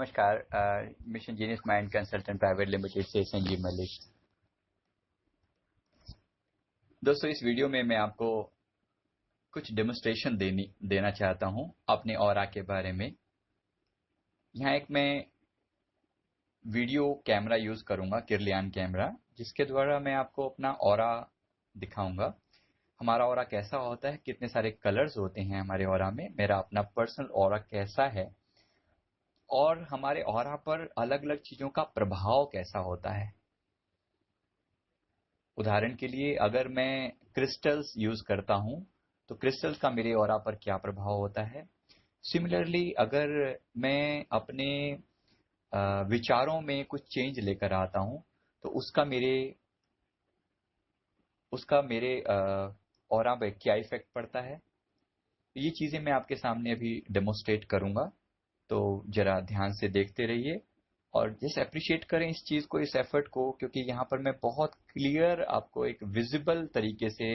नमस्कार। Mission genius mind consultant private limited से संजीव मलिक। दोस्तों, इस वीडियो में मैं आपको कुछ डेमोन्स्ट्रेशन देना चाहता हूं अपने ऑरा के बारे में। यहाँ एक मैं वीडियो कैमरा यूज करूंगा, किरलियान कैमरा, जिसके द्वारा मैं आपको अपना ऑरा दिखाऊंगा। हमारा ऑरा कैसा होता है, कितने सारे कलर्स होते हैं हमारे ऑरा में, मेरा अपना पर्सनल ऑरा कैसा है और हमारे ऑरा पर अलग अलग चीजों का प्रभाव कैसा होता है। उदाहरण के लिए अगर मैं क्रिस्टल्स यूज करता हूं तो क्रिस्टल्स का मेरे ऑरा पर क्या प्रभाव होता है। सिमिलरली अगर मैं अपने विचारों में कुछ चेंज लेकर आता हूं तो उसका मेरे ऑरा पे क्या इफेक्ट पड़ता है। ये चीजें मैं आपके सामने अभी डेमोन्स्ट्रेट करूंगा, तो जरा ध्यान से देखते रहिए और जैसे अप्रिशिएट करें इस चीज को, इस एफर्ट को, क्योंकि यहाँ पर मैं बहुत क्लियर आपको एक विजिबल तरीके से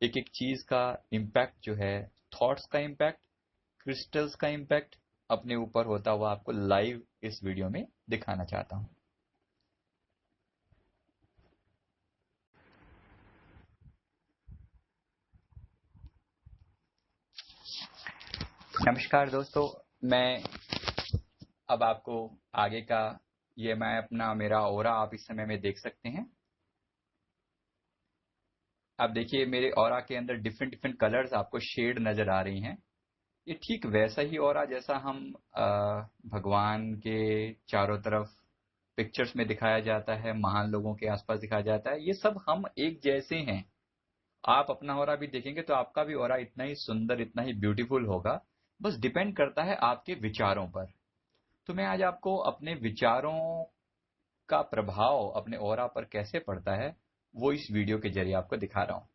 एक एक चीज का इम्पैक्ट जो है, थॉट्स का इम्पैक्ट, क्रिस्टल्स का इम्पैक्ट अपने ऊपर होता हुआ आपको लाइव इस वीडियो में दिखाना चाहता हूं। नमस्कार दोस्तों, मैं अब आपको आगे का मैं अपना मेरा ऑरा आप इस समय में देख सकते हैं। आप देखिए मेरे ऑरा के अंदर डिफरेंट डिफरेंट कलर्स आपको शेड नजर आ रही हैं। ये ठीक वैसा ही ऑरा जैसा हम भगवान के चारों तरफ पिक्चर्स में दिखाया जाता है, महान लोगों के आसपास दिखाया जाता है। ये सब हम एक जैसे हैं। आप अपना ऑरा भी देखेंगे तो आपका भी ऑरा इतना ही सुंदर, इतना ही ब्यूटीफुल होगा। बस डिपेंड करता है आपके विचारों पर। तो मैं आज आपको अपने विचारों का प्रभाव अपने ऑरा पर कैसे पड़ता है वो इस वीडियो के जरिए आपको दिखा रहा हूं।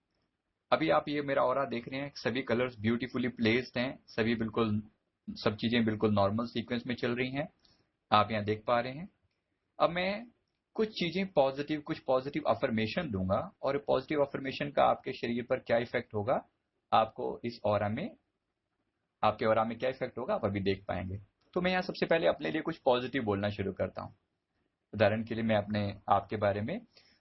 अभी आप ये मेरा ऑरा देख रहे हैं, सभी कलर्स ब्यूटीफुली प्लेस्ड हैं, सभी बिल्कुल, सब चीजें बिल्कुल नॉर्मल सीक्वेंस में चल रही हैं, आप यहाँ देख पा रहे हैं। अब मैं कुछ चीजें पॉजिटिव, कुछ पॉजिटिव अफर्मेशन दूंगा और पॉजिटिव अफर्मेशन का आपके शरीर पर क्या इफेक्ट होगा, आपको इस ऑरा में, आपके ऑरा में क्या इफेक्ट होगा आप अभी देख पाएंगे। तो मैं यहाँ सबसे पहले अपने लिए कुछ पॉजिटिव बोलना शुरू करता हूँ। उदाहरण के लिए मैं अपने आप के बारे में,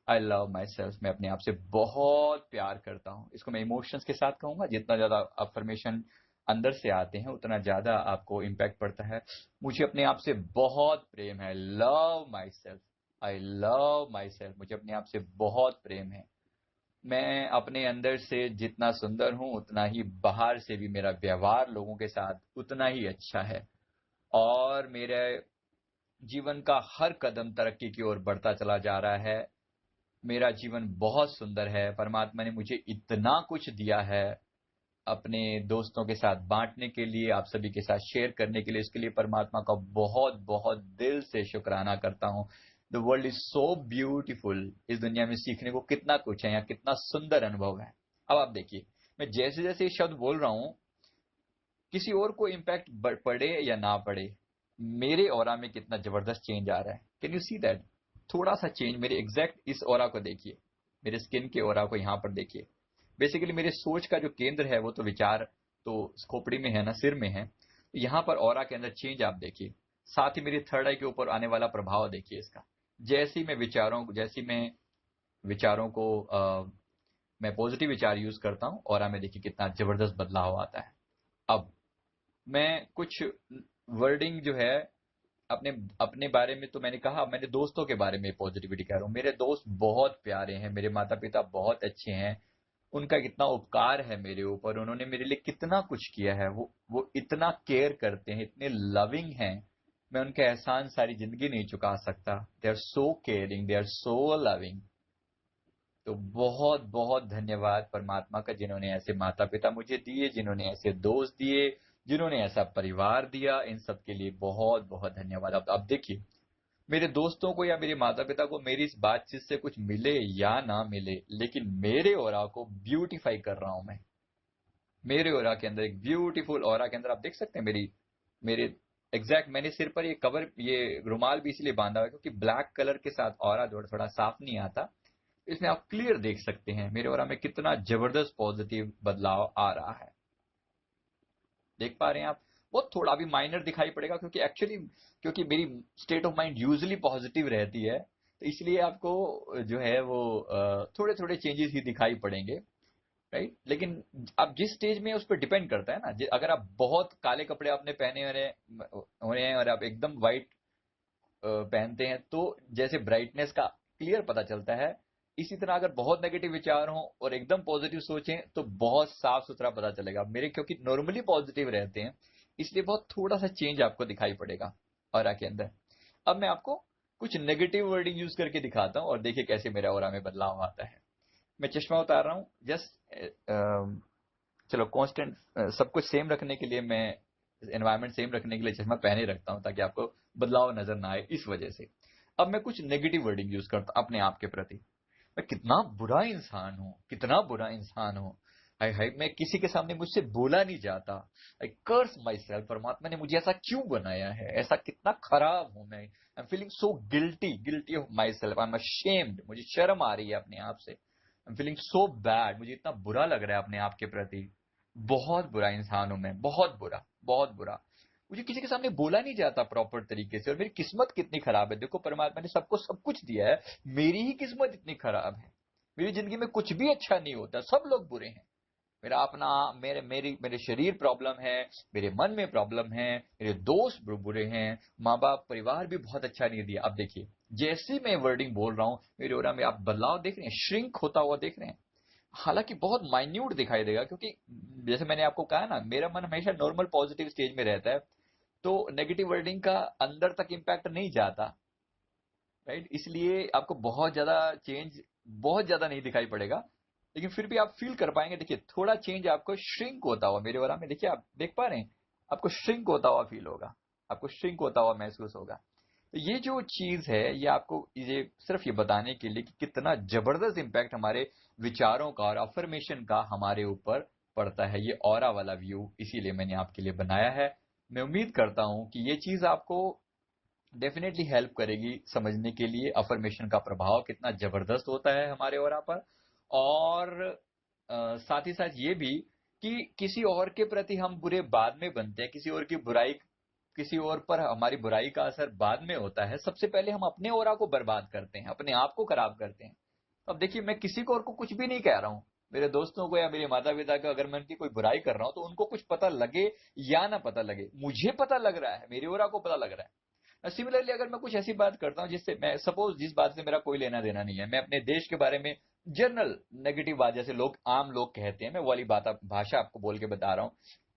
आई लव माई सेल्फ, मैं अपने आप से बहुत प्यार करता हूं। इसको मैं इमोशंस के साथ कहूंगा। जितना ज्यादा अफर्मेशन अंदर से आते हैं उतना ज्यादा आपको इम्पैक्ट पड़ता है। मुझे अपने आप से बहुत प्रेम है, love my self, I love my self, मुझे अपने आप से बहुत प्रेम है। मैं अपने अंदर से जितना सुंदर हूं उतना ही बाहर से भी मेरा व्यवहार लोगों के साथ उतना ही अच्छा है और मेरे जीवन का हर कदम तरक्की की ओर बढ़ता चला जा रहा है। मेरा जीवन बहुत सुंदर है। परमात्मा ने मुझे इतना कुछ दिया है अपने दोस्तों के साथ बांटने के लिए, आप सभी के साथ शेयर करने के लिए। इसके लिए परमात्मा का बहुत बहुत दिल से शुक्राना करता हूं। The world is so beautiful. इस दुनिया में सीखने को कितना कुछ है, यहाँ कितना सुंदर अनुभव है। अब आप देखिए, मैं जैसे जैसे ये शब्द बोल रहा हूं, किसी और को इम्पैक्ट पड़े या ना पड़े, मेरे ऑरा में कितना जबरदस्त चेंज आ रहा है। Can you see that? थोड़ा सा चेंज मेरे एग्जैक्ट इस ऑरा को देखिए, मेरे स्किन के ऑरा को यहाँ पर देखिए। बेसिकली मेरे सोच का जो केंद्र है वो तो विचार तो खोपड़ी में है ना, सिर में है। यहाँ पर ऑरा के अंदर चेंज आप देखिए। साथ ही मेरी थर्ड आई के ऊपर आने वाला प्रभाव देखिए इसका। जैसी मैं विचारों को मैं पॉजिटिव विचार यूज करता हूँ, ऑरा में देखिए कितना जबरदस्त बदलाव आता है। अब मैं कुछ वर्डिंग जो है अपने अपने बारे में, तो मैंने कहा, मैंने दोस्तों के बारे में पॉजिटिविटी कह रहा हूं। मेरे दोस्त बहुत प्यारे हैं, मेरे माता पिता बहुत अच्छे हैं, उनका कितना उपकार है मेरे ऊपर, उन्होंने मेरे लिए कितना कुछ किया है। वो इतना केयर करते हैं, इतने लविंग हैं, मैं उनके एहसान सारी जिंदगी नहीं चुका सकता। They are so caring, they are so loving. तो बहुत बहुत धन्यवाद परमात्मा का, जिन्होंने ऐसे माता पिता मुझे दिए, जिन्होंने ऐसे दोस्त दिए, जिन्होंने ऐसा परिवार दिया। इन सब के लिए बहुत बहुत धन्यवाद। अब देखिए, मेरे दोस्तों को या मेरे माता पिता को मेरी इस बातचीत से कुछ मिले या ना मिले, लेकिन मेरे ऑरा को ब्यूटीफाई कर रहा हूं मैं। मेरे ऑरा के अंदर, एक ब्यूटीफुल ऑरा के अंदर आप देख सकते हैं मेरे एग्जैक्ट, मैंने सिर पर ये रुमाल भी इसलिए बांधा हुआ है क्योंकि ब्लैक कलर के साथ ऑरा थोड़ा साफ नहीं आता। इसमें आप क्लियर देख सकते हैं मेरे ऑरा में कितना जबरदस्त पॉजिटिव बदलाव आ रहा है। देख पा रहे हैं आप? बहुत थोड़ा अभी माइनर दिखाई पड़ेगा, क्योंकि मेरी state of mind usually positive रहती है, तो इसलिए आपको जो है वो थोड़े थोड़े चेंजेस ही दिखाई पड़ेंगे, राइट। लेकिन आप जिस स्टेज में, उस पर डिपेंड करता है ना। अगर आप बहुत काले कपड़े आपने पहने हुए हैं और आप एकदम व्हाइट पहनते हैं, तो जैसे ब्राइटनेस का क्लियर पता चलता है, इसी तरह अगर बहुत नेगेटिव विचार हों और एकदम पॉजिटिव सोचें तो बहुत साफ सुथरा पता चलेगा। मेरे क्योंकि नॉर्मली पॉजिटिव रहते हैं, इसलिए बहुत थोड़ा सा चेंज आपको दिखाई पड़ेगा ऑरा के अंदर। अब मैं आपको कुछ नेगेटिव वर्डिंग यूज करके दिखाता हूं और देखिए कैसे मेरा ऑरा में बदलाव आता है। मैं चश्मा उतार रहा हूं, जस्ट चलो कांस्टेंट सब कुछ सेम रखने के लिए, मैं एनवायरनमेंट सेम रखने के लिए चश्मा पहने रखता हूं, ताकि आपको बदलाव नजर ना आए इस वजह से। अब मैं कुछ नेगेटिव वर्डिंग यूज करता हूं अपने आप के प्रति। मैं कितना बुरा इंसान हूं, कितना बुरा इंसान हूं, हाय हाय, मैं किसी के सामने मुझसे बोला नहीं जाता, आई कर्स माई सेल्फ, परमात्मा ने मुझे ऐसा क्यों बनाया है, ऐसा कितना खराब हूं मैं, I am feeling so guilty, guilty of my self, I am ashamed, मुझे शर्म आ रही है अपने आप से, I am feeling so bad, मुझे इतना बुरा लग रहा है अपने आप के प्रति, बहुत बुरा इंसान हूं मैं, बहुत बुरा, बहुत बुरा। मुझे किसी के सामने बोला नहीं जाता प्रॉपर तरीके से, और मेरी किस्मत कितनी खराब है। देखो, परमात्मा ने सबको सब कुछ दिया है, मेरी ही किस्मत इतनी खराब है, मेरी जिंदगी में कुछ भी अच्छा नहीं होता, सब लोग बुरे हैं। मेरा अपना मेरे शरीर प्रॉब्लम है, मेरे मन में प्रॉब्लम है, मेरे दोस्त बुरे हैं, माँ बाप परिवार भी बहुत अच्छा नहीं दिया। अब देखिए, जैसे मैं वर्डिंग बोल रहा हूँ, मेरे ओरा में आप बदलाव देख रहे हैं, श्रिंक होता हुआ देख रहे हैं। हालांकि बहुत माइन्यूट दिखाई देगा, क्योंकि जैसे मैंने आपको कहा ना, मेरा मन हमेशा नॉर्मल पॉजिटिव स्टेज में रहता है, तो नेगेटिव वर्डिंग का अंदर तक इम्पैक्ट नहीं जाता, राइट। इसलिए आपको बहुत ज्यादा चेंज, बहुत ज्यादा नहीं दिखाई पड़ेगा, लेकिन फिर भी आप फील कर पाएंगे। देखिए, थोड़ा चेंज आपको श्रिंक होता हुआ मेरे वाला में, देखिए आप देख पा रहे हैं, आपको श्रिंक होता हुआ फील होगा, आपको श्रिंक होता हुआ महसूस होगा। तो ये जो चीज है, ये आपको ये सिर्फ ये बताने के लिए कि कितना जबरदस्त इम्पैक्ट हमारे विचारों का और अफर्मेशन का हमारे ऊपर पड़ता है, ये ऑरा वाला व्यू इसीलिए मैंने आपके लिए बनाया है। मैं उम्मीद करता हूं कि ये चीज आपको डेफिनेटली हेल्प करेगी समझने के लिए अफर्मेशन का प्रभाव कितना जबरदस्त होता है हमारे ऑरा पर। और साथ ही साथ ये भी कि किसी और के प्रति हम बुरे बाद में बनते हैं, किसी और पर हमारी बुराई का असर बाद में होता है, सबसे पहले हम अपने ऑरा को बर्बाद करते हैं, अपने आप को खराब करते हैं। अब देखिए, मैं किसी को और को कुछ भी नहीं कह रहा हूं, मेरे दोस्तों को या मेरे माता पिता को अगर मैं उनकी कोई बुराई कर रहा हूं, तो उनको कुछ पता लगे या ना पता लगे, मुझे पता लग रहा है, मेरे ओरा को पता लग रहा है। सिमिलरली, अगर मैं कुछ ऐसी बात करता हूँ जिससे मैं सपोज, जिस बात से मेरा कोई लेना देना नहीं है, मैं अपने देश के बारे में जनरल नेगेटिव बात, जैसे आम लोग कहते हैं, मैं वो वाली बात भाषा आपको बोल के बता रहा हूँ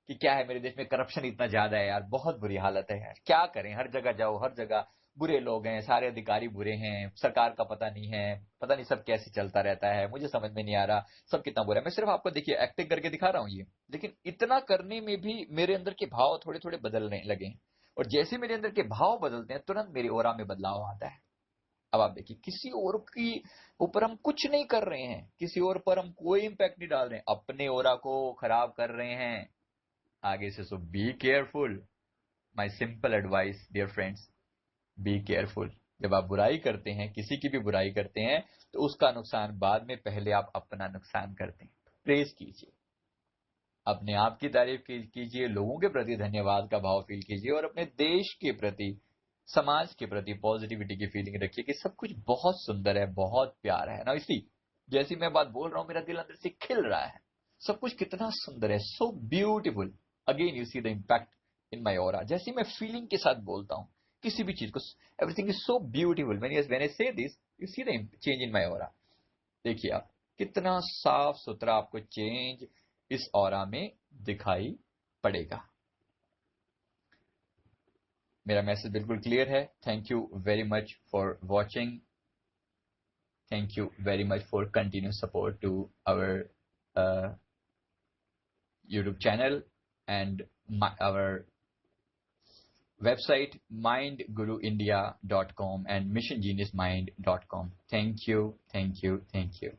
कि क्या है, मेरे देश में करप्शन इतना ज्यादा है यार, बहुत बुरी हालत है यार, क्या करें, हर जगह जाओ, हर जगह बुरे लोग हैं, सारे अधिकारी बुरे हैं, सरकार का पता नहीं है, पता नहीं सब कैसे चलता रहता है, मुझे समझ में नहीं आ रहा सब कितना बुरा है। मैं सिर्फ आपको देखिए एक्टिंग करके दिखा रहा हूँ ये, लेकिन इतना करने में भी मेरे अंदर के भाव थोड़े थोड़े बदलने लगे हैं। और जैसे मेरे अंदर के भाव बदलते हैं, तुरंत मेरी ओरा में बदलाव आता है। अब आप देखिए, किसी और की ऊपर हम कुछ नहीं कर रहे हैं, किसी और पर हम कोई इंपैक्ट नहीं डाल रहे हैं, अपने ओरा को खराब कर रहे हैं आगे से। So be careful, my simple advice dear friends, be careful. जब आप बुराई करते हैं, किसी की भी बुराई करते हैं, तो उसका नुकसान बाद में, पहले आप अपना नुकसान करते हैं। प्रेज कीजिए, अपने आप की तारीफ कीजिए, लोगों के प्रति धन्यवाद का भाव फील कीजिए, और अपने देश के प्रति, समाज के प्रति पॉजिटिविटी की फीलिंग रखिए कि सब कुछ बहुत सुंदर है, बहुत प्यार है ना। इसी जैसी मैं बात बोल रहा हूं, मेरा दिल अंदर से खिल रहा है, सब कुछ कितना सुंदर है, so beautiful. Again you see the impact in my aura, जैसे मैं फीलिंग के साथ बोलता हूँ किसी भी चीज को, everything is so beautiful. When I say this, you see the change in my aura. देखिए आप, कितना साफ सुथरा आपको चेंज इस ऑरा में दिखाई पड़ेगा। मेरा मैसेज बिल्कुल क्लियर है। Thank you very much for watching, thank you very much for continue support to our YouTube channel and our website mindguruindia.com and missiongeniusmind.com. Thank you, thank you, thank you.